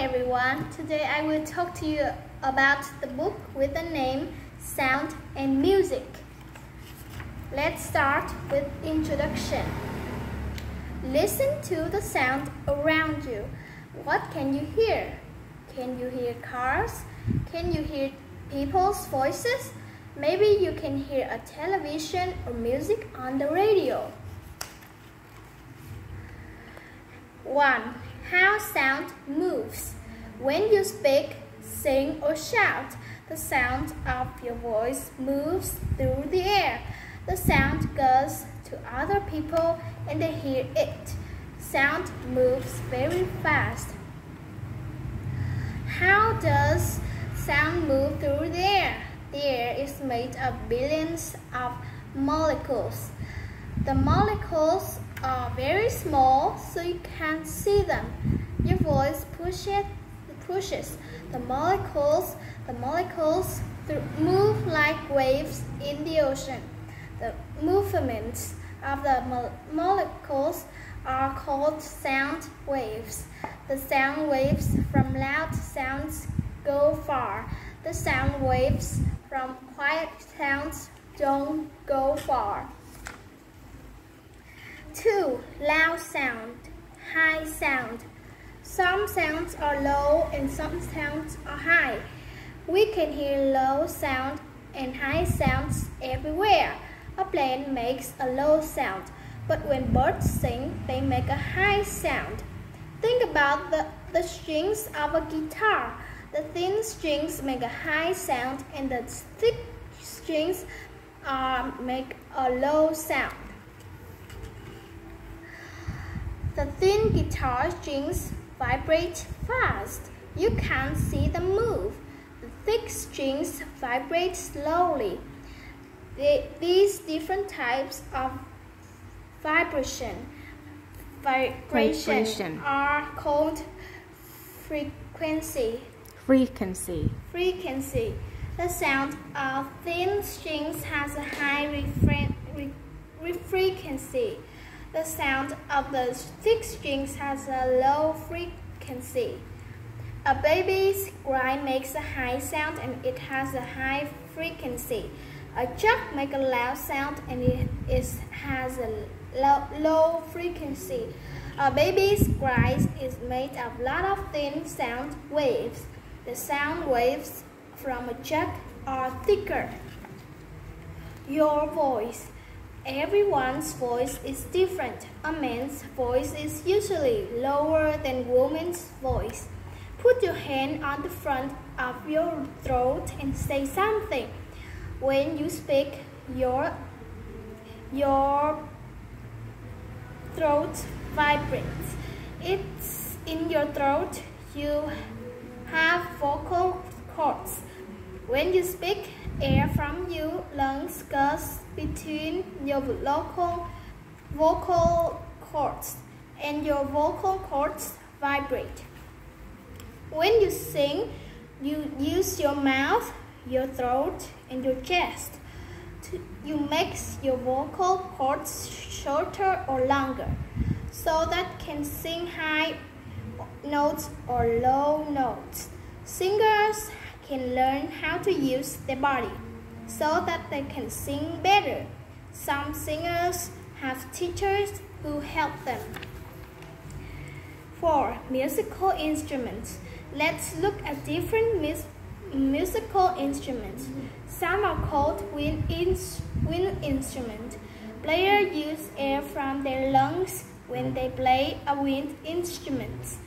everyone, today I will talk to you about the book with the name Sound and Music. Let's start with introduction. Listen to the sound around you. What can you hear? Can you hear cars? Can you hear people's voices? Maybe you can hear a television or music on the radio. 1. How sound moves. When you speak, sing or shout, the sound of your voice moves through the air. The sound goes to other people and they hear it. Sound moves very fast. How does sound move through the air? The air is made of billions of molecules. The molecules are very small, so you can't see them. Your voice pushes the molecules. The molecules move like waves in the ocean. The movements of the molecules are called sound waves. The sound waves from loud sounds go far. The sound waves from quiet sounds don't go far. 2. Loud sound, high sound. Some sounds are low and some sounds are high. We can hear low sound and high sounds everywhere. A plane makes a low sound, but when birds sing, they make a high sound. Think about the strings of a guitar. The thin strings make a high sound and the thick strings make a low sound. The thin guitar strings vibrate fast. You can't see them move. The thick strings vibrate slowly. These different types of vibration are called frequency. The sound of thin strings has a high frequency. The sound of the thick strings has a low frequency. A baby's cry makes a high sound and it has a high frequency. A jug makes a loud sound and it has a low frequency. A baby's cry is made of a lot of thin sound waves. The sound waves from a jug are thicker. Your voice. Everyone's voice is different. A man's voice is usually lower than a woman's voice. Put your hand on the front of your throat and say something. When you speak, your throat vibrates. It's in your throat. You have vocal cords. When you speak, air from your lungs goes between your vocal cords, and your vocal cords vibrate. When you sing, you use your mouth, your throat, and your chest. You make your vocal cords shorter or longer, so that can sing high notes or low notes. Singers can learn how to use their body so that they can sing better. Some singers have teachers who help them. 4. Musical instruments. Let's look at different musical instruments. Some are called wind instruments. Players use air from their lungs when they play a wind instrument.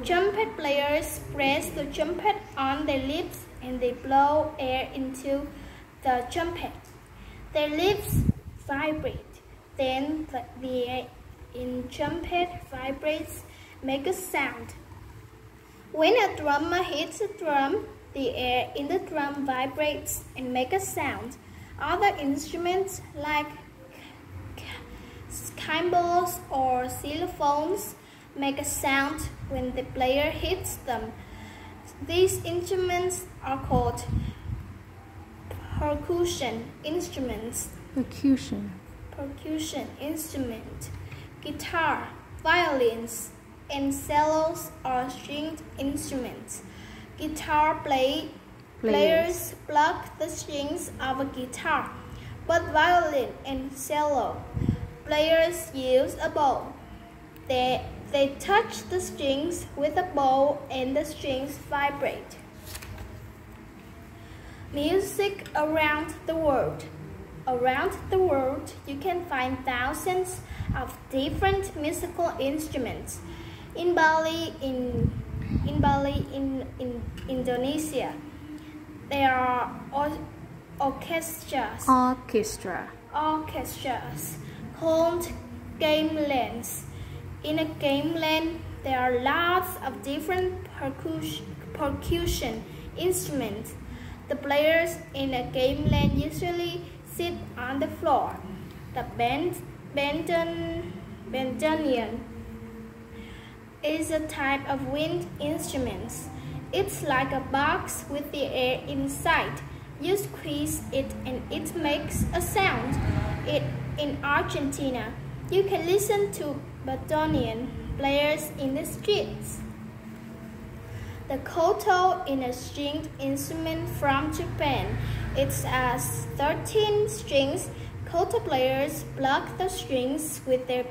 Trumpet players press the trumpet on their lips and they blow air into the trumpet. Their lips vibrate. Then the air in trumpet vibrates, make a sound. When a drummer hits a drum, the air in the drum vibrates and make a sound. Other instruments like cymbals or xylophones make a sound when the player hits them. These instruments are called percussion instruments. Percussion instrument. Guitar, violins, and cellos are stringed instruments. Guitar players pluck the strings of a guitar, but violin and cello players use a bow. They touch the strings with a bow and the strings vibrate. Music around the world. Around the world, you can find thousands of different musical instruments. In Bali, in Indonesia, there are orchestras called gamelans. In a gamelan, there are lots of different percussion instruments. The players in a gamelan usually sit on the floor. The bandoneon is a type of wind instrument. It's like a box with the air inside. You squeeze it and it makes a sound. In Argentina, you can listen to bandoneon players in the streets. The koto is a stringed instrument from Japan. It has 13 strings. Koto players pluck the strings with their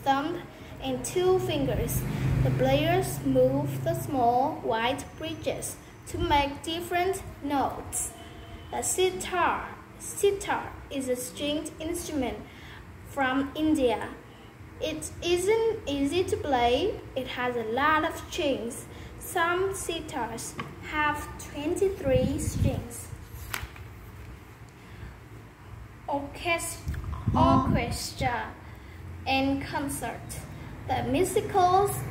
thumb and 2 fingers. The players move the small white bridges to make different notes. The sitar is a stringed instrument from India. It isn't easy to play. It has a lot of strings. Some sitars have 23 strings. Orchestra and concert. The musicians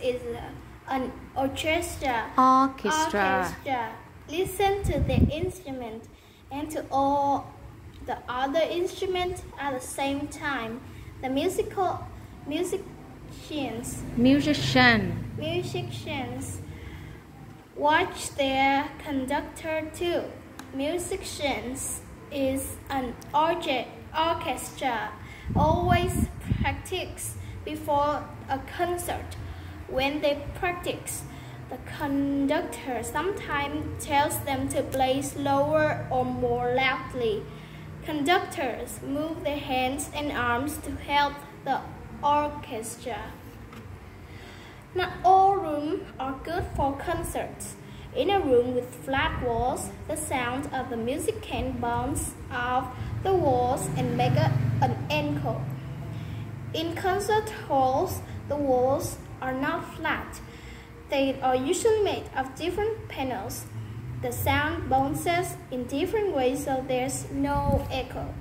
is an orchestra. Listen to the instrument and to all the other instruments at the same time. The musicians watch their conductor too. Musicians is an orchestra always practice before a concert. When they practice, the conductor sometimes tells them to play slower or more loudly. Conductors move their hands and arms to help the orchestra. Not all rooms are good for concerts. In a room with flat walls, the sound of the music can bounce off the walls and make an echo. In concert halls, the walls are not flat. They are usually made of different panels. The sound bounces in different ways, so there's no echo.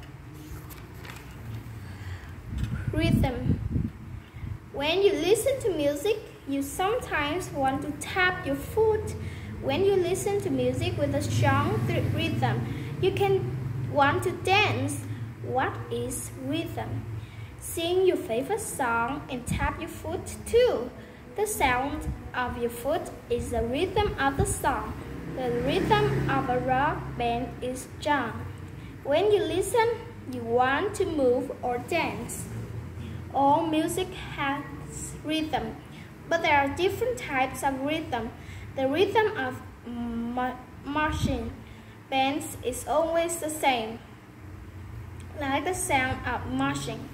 Rhythm. When you listen to music, you sometimes want to tap your foot. When you listen to music with a strong rhythm, you can want to dance. What is rhythm? Sing your favorite song and tap your foot too. The sound of your foot is the rhythm of the song. The rhythm of a rock band is drum. When you listen, you want to move or dance. All music has rhythm, but there are different types of rhythm. The rhythm of marching bands is always the same, like the sound of marching.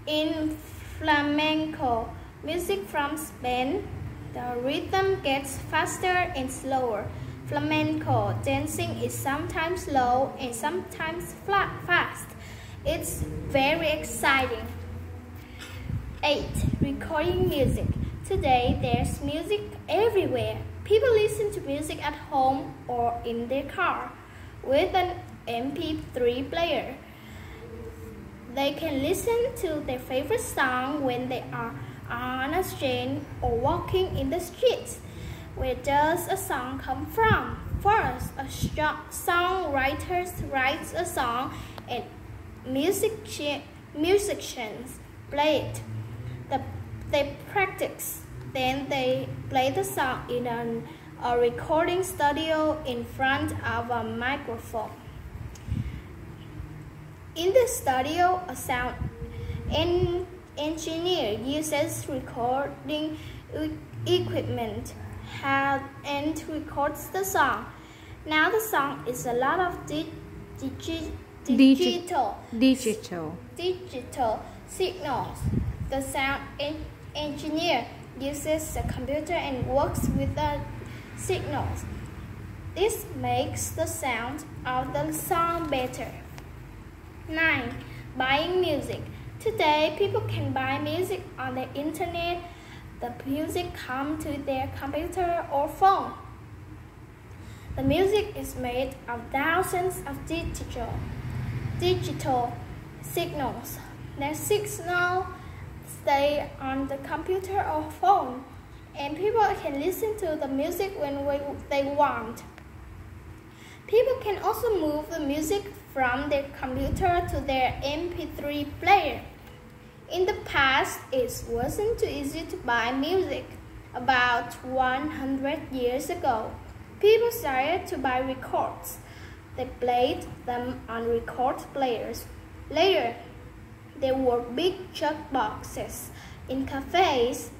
In flamenco music from Spain, the rhythm gets faster and slower. Flamenco dancing is sometimes slow and sometimes fast. It's very exciting. 8. Recording music. Today, there's music everywhere. People listen to music at home or in their car with an MP3 player. They can listen to their favorite song when they are on a train or walking in the streets. Where does a song come from? First, a songwriter writes a song and musicians play it. They practice, then they play the song in a recording studio in front of a microphone. In the studio, a sound engineer uses recording equipment and records the song. Now the song is a lot of digital signals. The sound engineer uses a computer and works with the signals. This makes the sound of the song better. 9. Buying music. Today, people can buy music on the internet. The music comes to their computer or phone. The music is made of thousands of digital signals. The signals stay on the computer or phone, and people can listen to the music when they want. People can also move the music from their computer to their MP3 player. In the past, it wasn't too easy to buy music. About 100 years ago, people started to buy records. They played them on record players. Later, there were big jukeboxes in cafes.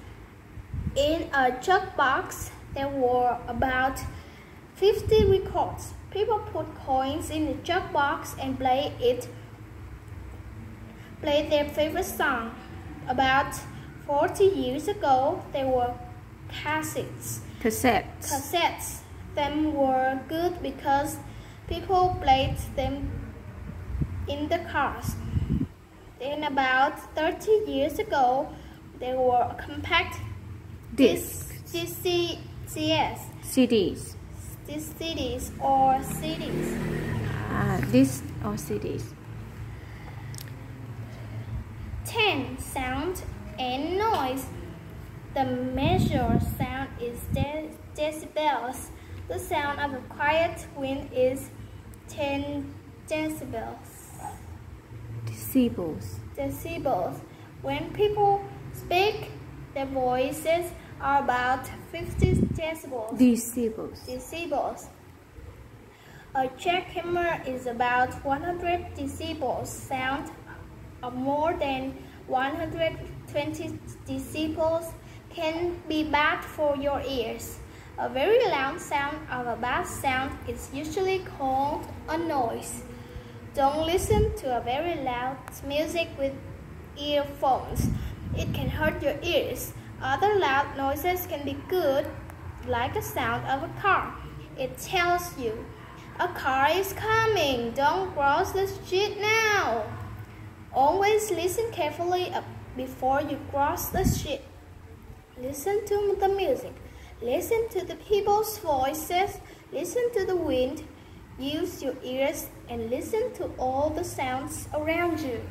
In a jukebox, there were about 50 records. People put coins in the jukebox and play their favorite song. About 40 years ago, there were cassettes. Them were good because people played them in the cars. Then about 30 years ago, there were compact discs. CDs or CDs. Discs or CDs. 10. Sound and noise. The measured sound is decibels. The sound of a quiet wind is 10 decibels. When people speak, their voices are about 50 decibels. A jackhammer is about 100 decibels. Sound of more than 120 decibels can be bad for your ears. A very loud sound of a bad sound is usually called a noise. Don't listen to a very loud music with earphones. It can hurt your ears. Other loud noises can be good, like the sound of a car. It tells you, a car is coming, don't cross the street now. Always listen carefully before you cross the street. Listen to the music. Listen to the people's voices. Listen to the wind. Use your ears and listen to all the sounds around you.